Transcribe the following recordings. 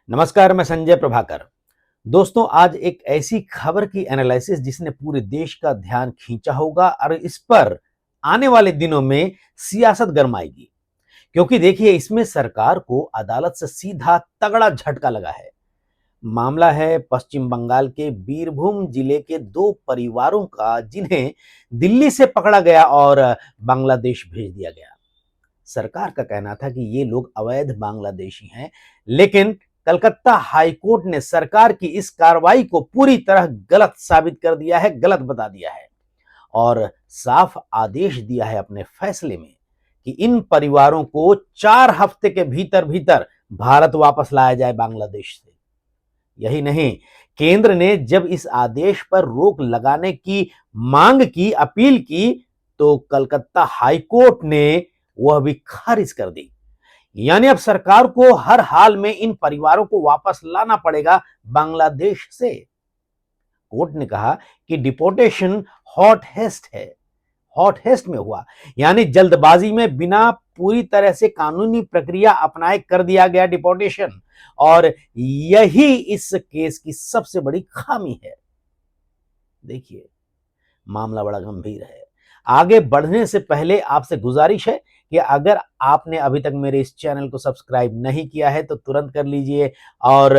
नमस्कार, मैं संजय प्रभाकर। दोस्तों, आज एक ऐसी खबर की एनालिसिस जिसने पूरे देश का ध्यान खींचा होगा और इस पर आने वाले दिनों में सियासत गरमाएगी। क्योंकि देखिए, इसमें सरकार को अदालत से सीधा तगड़ा झटका लगा है। मामला है पश्चिम बंगाल के बीरभूम जिले के दो परिवारों का, जिन्हें दिल्ली से पकड़ा गया और बांग्लादेश भेज दिया गया। सरकार का कहना था कि ये लोग अवैध बांग्लादेशी हैं, लेकिन कलकत्ता हाईकोर्ट ने सरकार की इस कार्रवाई को पूरी तरह गलत साबित कर दिया है, गलत बता दिया है और साफ आदेश दिया है अपने फैसले में कि इन परिवारों को 4 हफ्ते के भीतर भीतर भारत वापस लाया जाए बांग्लादेश से। यही नहीं, केंद्र ने जब इस आदेश पर रोक लगाने की मांग की, अपील की, तो कलकत्ता हाईकोर्ट ने वह भी खारिज कर दी। यानी अब सरकार को हर हाल में इन परिवारों को वापस लाना पड़ेगा बांग्लादेश से। कोर्ट ने कहा कि डिपोर्टेशन हॉट हेस्ट है, हॉट हेस्ट में हुआ, यानी जल्दबाजी में बिना पूरी तरह से कानूनी प्रक्रिया अपनाए कर दिया गया डिपोर्टेशन, और यही इस केस की सबसे बड़ी खामी है। देखिए, मामला बड़ा गंभीर है। आगे बढ़ने से पहले आपसे गुजारिश है कि अगर आपने अभी तक मेरे इस चैनल को सब्सक्राइब नहीं किया है तो तुरंत कर लीजिए, और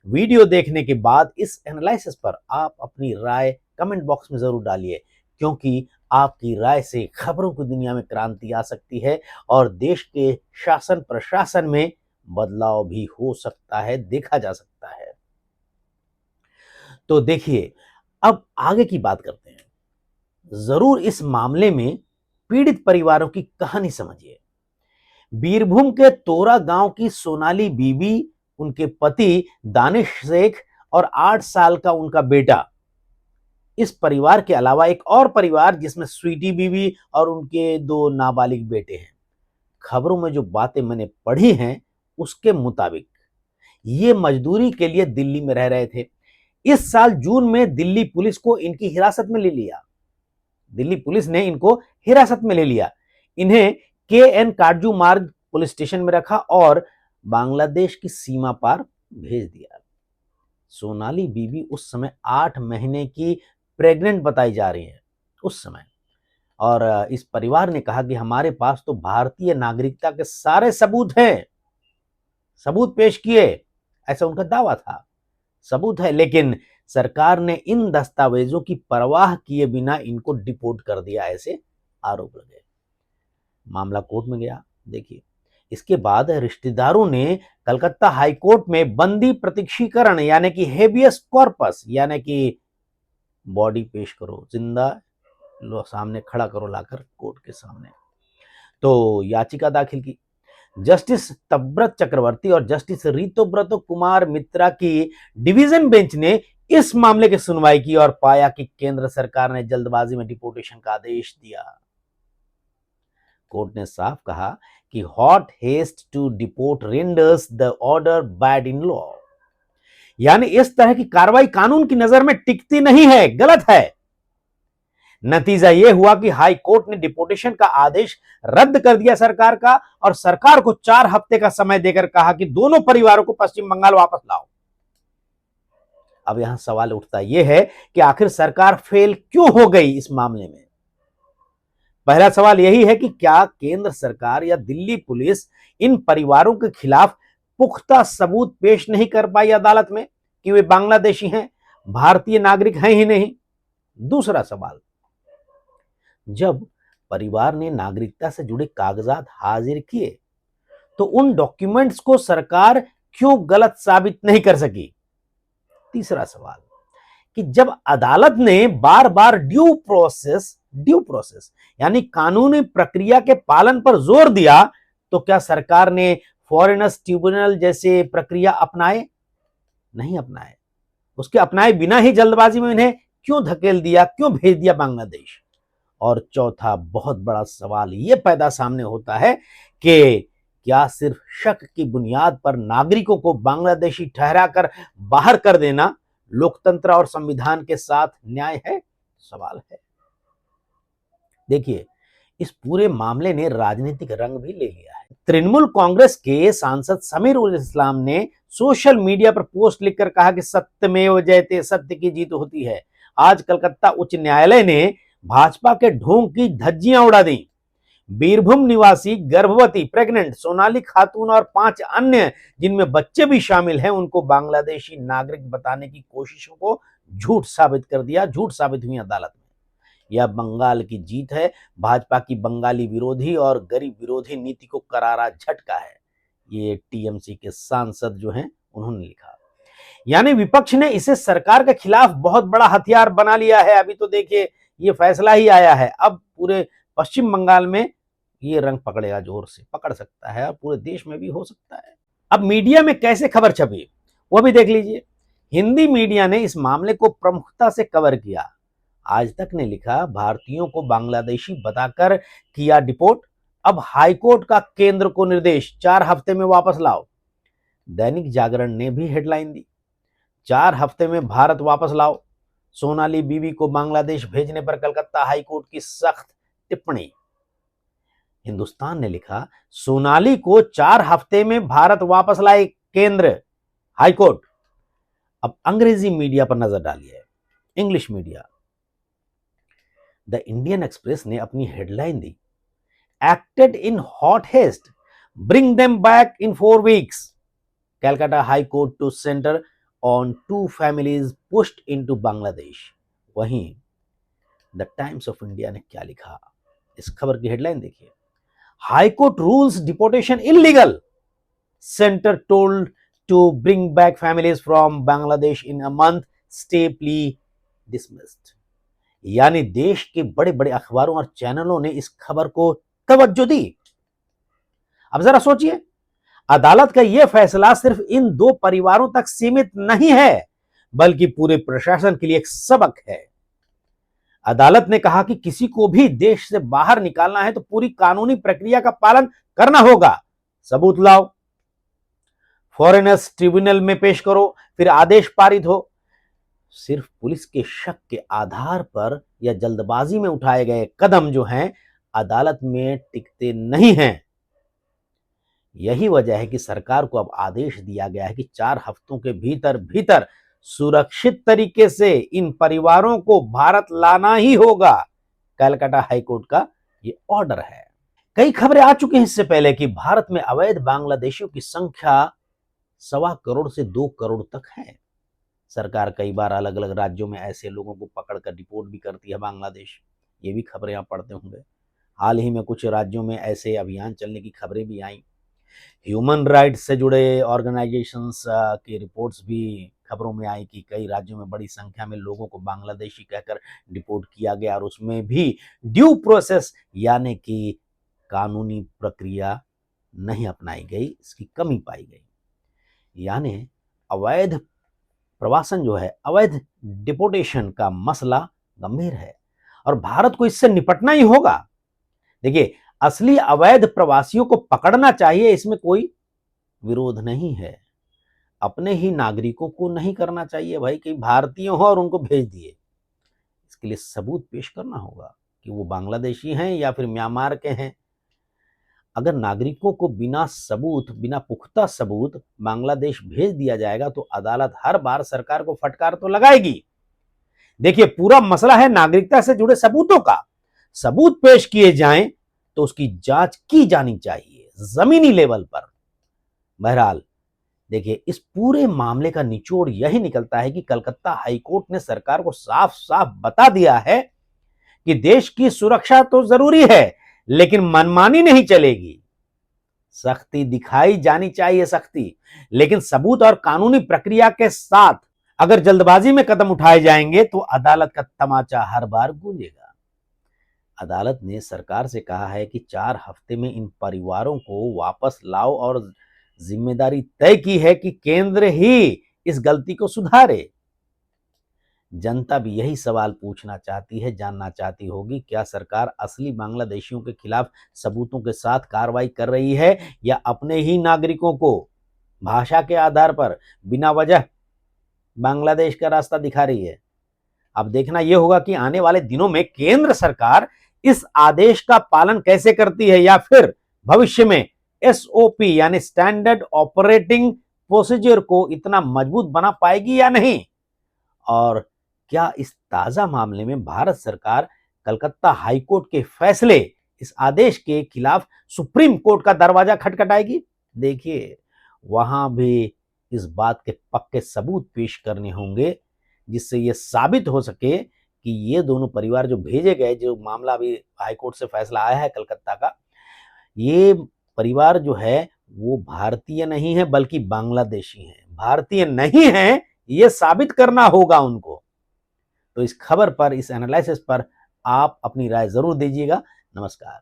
वीडियो देखने के बाद इस एनालिसिस पर आप अपनी राय कमेंट बॉक्स में जरूर डालिए, क्योंकि आपकी राय से खबरों की दुनिया में क्रांति आ सकती है और देश के शासन प्रशासन में बदलाव भी हो सकता है, देखा जा सकता है। तो देखिए, अब आगे की बात करते हैं। जरूर इस मामले में पीड़ित परिवारों की कहानी समझिए। बीरभूम के तोरा गांव की सोनाली बीबी, उनके पति दानिश शेख और 8 साल का उनका बेटा, इस परिवार के अलावा एक और परिवार जिसमें स्वीटी बीबी और उनके 2 नाबालिग बेटे हैं। खबरों में जो बातें मैंने पढ़ी हैं उसके मुताबिक ये मजदूरी के लिए दिल्ली में रह रहे थे। इस साल जून में दिल्ली पुलिस को इनकी हिरासत में ले लिया। दिल्ली पुलिस ने इनको हिरासत में ले लिया। इन्हें KN काटजू मार्ग पुलिस स्टेशन में रखा और बांग्लादेश की सीमा पार भेज दिया। सोनाली बीबी उस समय 8 महीने की प्रेग्नेंट बताई जा रही है उस समय, और इस परिवार ने कहा कि हमारे पास तो भारतीय नागरिकता के सारे सबूत हैं, सबूत पेश किए, ऐसा उनका दावा था। सबूत है, लेकिन सरकार ने इन दस्तावेजों की परवाह किए बिना इनको डिपोर्ट कर दिया, ऐसे आरोप लगे। मामला कोर्ट में गया। देखिए, इसके बाद रिश्तेदारों ने कलकत्ता हाईकोर्ट में बंदी प्रत्यक्षीकरण यानी कि हेबियस कॉर्पस, यानी कि बॉडी पेश करो, जिंदा लो, सामने खड़ा करो लाकर कोर्ट के सामने, तो याचिका दाखिल की। जस्टिस तब्रत चक्रवर्ती और जस्टिस ऋतुव्रत कुमार मित्रा की डिवीजन बेंच ने इस मामले की सुनवाई की और पाया कि केंद्र सरकार ने जल्दबाजी में डिपोर्टेशन का आदेश दिया। कोर्ट ने साफ कहा कि hot haste to deport renders the order bad in law, यानी इस तरह की कार्रवाई कानून की नजर में टिकती नहीं है, गलत है। नतीजा यह हुआ कि हाई कोर्ट ने डिपोर्टेशन का आदेश रद्द कर दिया सरकार का, और सरकार को 4 हफ्ते का समय देकर कहा कि दोनों परिवारों को पश्चिम बंगाल वापस लाओ। अब यहां सवाल उठता यह है कि आखिर सरकार फेल क्यों हो गई इस मामले में। पहला सवाल यही है कि क्या केंद्र सरकार या दिल्ली पुलिस इन परिवारों के खिलाफ पुख्ता सबूत पेश नहीं कर पाई अदालत में कि वे बांग्लादेशी हैं, भारतीय नागरिक हैं ही नहीं। दूसरा सवाल, जब परिवार ने नागरिकता से जुड़े कागजात हाजिर किए तो उन डॉक्यूमेंट्स को सरकार क्यों गलत साबित नहीं कर सकी। तीसरा सवाल, कि जब अदालत ने बार बार ड्यू प्रोसेस यानी कानूनी प्रक्रिया के पालन पर जोर दिया, तो क्या सरकार ने फॉरेनर्स ट्रिब्यूनल जैसे प्रक्रिया अपनाए? नहीं अपनाए। उसके अपनाए बिना ही जल्दबाजी में इन्हें क्यों धकेल दिया, क्यों भेज दिया बांग्लादेश? और चौथा बहुत बड़ा सवाल यह पैदा सामने होता है कि क्या सिर्फ शक की बुनियाद पर नागरिकों को बांग्लादेशी ठहराकर बाहर कर देना लोकतंत्र और संविधान के साथ न्याय है? सवाल है। देखिए, इस पूरे मामले ने राजनीतिक रंग भी ले लिया है। तृणमूल कांग्रेस के सांसद समीर उल इस्लाम ने सोशल मीडिया पर पोस्ट लिखकर कहा कि सत्यमेव जयते, सत्य की जीत होती है। आज कलकत्ता उच्च न्यायालय ने भाजपा के ढोंग की धज्जियां उड़ा दी। बीरभूम निवासी गर्भवती प्रेग्नेंट सोनाली खातून और 5 अन्य जिनमें बच्चे भी शामिल हैं, उनको बांग्लादेशी नागरिक बताने की कोशिशों को झूठ साबित कर दिया, झूठ साबित हुई अदालत में। यह बंगाल की जीत है। भाजपा की बंगाली विरोधी और गरीब विरोधी नीति को करारा झटका है। ये टीएमसी के सांसद जो हैं उन्होंने लिखा। यानी विपक्ष ने इसे सरकार के खिलाफ बहुत बड़ा हथियार बना लिया है। अभी तो देखिए ये फैसला ही आया है, अब पूरे पश्चिम बंगाल में ये रंग पकड़ेगा, जोर से पकड़ सकता है और पूरे देश में भी हो सकता है। अब मीडिया में कैसे खबर छपी वो भी देख लीजिए। हिंदी मीडिया ने इस मामले को प्रमुखता से कवर किया। आज तक ने लिखा, भारतीयों को बांग्लादेशी बताकर किया डिपोर्ट, अब हाईकोर्ट का केंद्र को निर्देश, 4 हफ्ते में वापस लाओ। दैनिक जागरण ने भी हेडलाइन दी, 4 हफ्ते में भारत वापस लाओ, सोनाली बीवी को बांग्लादेश भेजने पर कलकत्ता हाईकोर्ट की सख्त टिप्पणी। हिंदुस्तान ने लिखा, सोनाली को 4 हफ्ते में भारत वापस लाए केंद्र हाईकोर्ट। अब अंग्रेजी मीडिया पर नजर डालिए, English media. The Indian Express ने अपनी हेडलाइन दी, acted in hot haste, bring them back in 4 weeks, Calcutta high court to centre on 2 families pushed into Bangladesh. वहीं द टाइम्स ऑफ इंडिया ने क्या लिखा, इस खबर की हेडलाइन देखिए, high court rules deportation illegal, centre told to bring back families from Bangladesh in a month, stay plea dismissed. यानी देश के बड़े बड़े अखबारों और चैनलों ने इस खबर को तवज्जो दी। अब जरा सोचिए, अदालत का यह फैसला सिर्फ इन 2 परिवारों तक सीमित नहीं है, बल्कि पूरे प्रशासन के लिए एक सबक है। अदालत ने कहा कि किसी को भी देश से बाहर निकालना है तो पूरी कानूनी प्रक्रिया का पालन करना होगा। सबूत लाओ, फॉरेनर्स ट्रिब्यूनल में पेश करो, फिर आदेश पारित हो। सिर्फ पुलिस के शक के आधार पर या जल्दबाजी में उठाए गए कदम जो हैं, अदालत में टिकते नहीं हैं। यही वजह है कि सरकार को अब आदेश दिया गया है कि 4 हफ्तों के भीतर भीतर सुरक्षित तरीके से इन परिवारों को भारत लाना ही होगा। कलकत्ता हाईकोर्ट का ये ऑर्डर है। कई खबरें आ चुकी हैं इससे पहले कि भारत में अवैध बांग्लादेशियों की संख्या 1.25 करोड़ से 2 करोड़ तक है। सरकार कई बार अलग अलग राज्यों में ऐसे लोगों को पकड़कर डिपोर्ट भी करती है बांग्लादेश। ये भी खबरें आप पढ़ते होंगे। हाल ही में कुछ राज्यों में ऐसे अभियान चलने की खबरें भी आई। ह्यूमन राइट्स से जुड़े ऑर्गेनाइजेशंस की रिपोर्ट्स भी खबरों में आई कि कई राज्यों में बड़ी संख्या में लोगों को बांग्लादेशी कहकर डिपोर्ट किया गया और उसमें भी ड्यू प्रोसेस यानी कि कानूनी प्रक्रिया नहीं अपनाई गई, इसकी कमी पाई गई। यानी अवैध प्रवासन जो है, अवैध डिपोर्टेशन का मसला गंभीर है और भारत को इससे निपटना ही होगा। देखिए, असली अवैध प्रवासियों को पकड़ना चाहिए, इसमें कोई विरोध नहीं है। अपने ही नागरिकों को नहीं करना चाहिए भाई कि भारतीय हो और उनको भेज दिए। इसके लिए सबूत पेश करना होगा कि वो बांग्लादेशी हैं या फिर म्यांमार के हैं। अगर नागरिकों को बिना सबूत, बिना पुख्ता सबूत बांग्लादेश भेज दिया जाएगा तो अदालत हर बार सरकार को फटकार तो लगाएगी। देखिए, पूरा मसला है नागरिकता से जुड़े सबूतों का। सबूत पेश किए जाएं तो उसकी जांच की जानी चाहिए जमीनी लेवल पर। बहरहाल देखिए, इस पूरे मामले का निचोड़ यही निकलता है कि कलकत्ता हाईकोर्ट ने सरकार को साफ साफ बता दिया है कि देश की सुरक्षा तो जरूरी है, लेकिन मनमानी नहीं चलेगी। सख्ती दिखाई जानी चाहिए, सख्ती, लेकिन सबूत और कानूनी प्रक्रिया के साथ। अगर जल्दबाजी में कदम उठाए जाएंगे तो अदालत का तमाचा हर बार गूंजेगा। अदालत ने सरकार से कहा है कि 4 हफ्ते में इन परिवारों को वापस लाओ और जिम्मेदारी तय की है कि केंद्र ही इस गलती को सुधारे। जनता भी यही सवाल पूछना चाहती है, जानना चाहती होगी, क्या सरकार असली बांग्लादेशियों के खिलाफ सबूतों के साथ कार्रवाई कर रही है या अपने ही नागरिकों को भाषा के आधार पर बिना वजह बांग्लादेश का रास्ता दिखा रही है। अब देखना यह होगा कि आने वाले दिनों में केंद्र सरकार इस आदेश का पालन कैसे करती है या फिर भविष्य में एसओपी यानी स्टैंडर्ड ऑपरेटिंग प्रोसीजर को इतना मजबूत बना पाएगी या नहीं? और क्या इस ताजा मामले में भारत सरकार कलकत्ता हाईकोर्ट के फैसले, इस आदेश के खिलाफ सुप्रीम कोर्ट का दरवाजा खटखटाएगी? देखिए, वहां भी इस बात के पक्के सबूत पेश करने होंगे जिससे यह साबित हो सके कि ये दोनों परिवार जो भेजे गए, जो मामला अभी हाईकोर्ट से फैसला आया है कलकत्ता का, ये परिवार जो है वो भारतीय नहीं है बल्कि बांग्लादेशी है। भारतीय नहीं है ये साबित करना होगा उनको। तो इस खबर पर, इस एनालिसिस पर आप अपनी राय जरूर दीजिएगा। नमस्कार।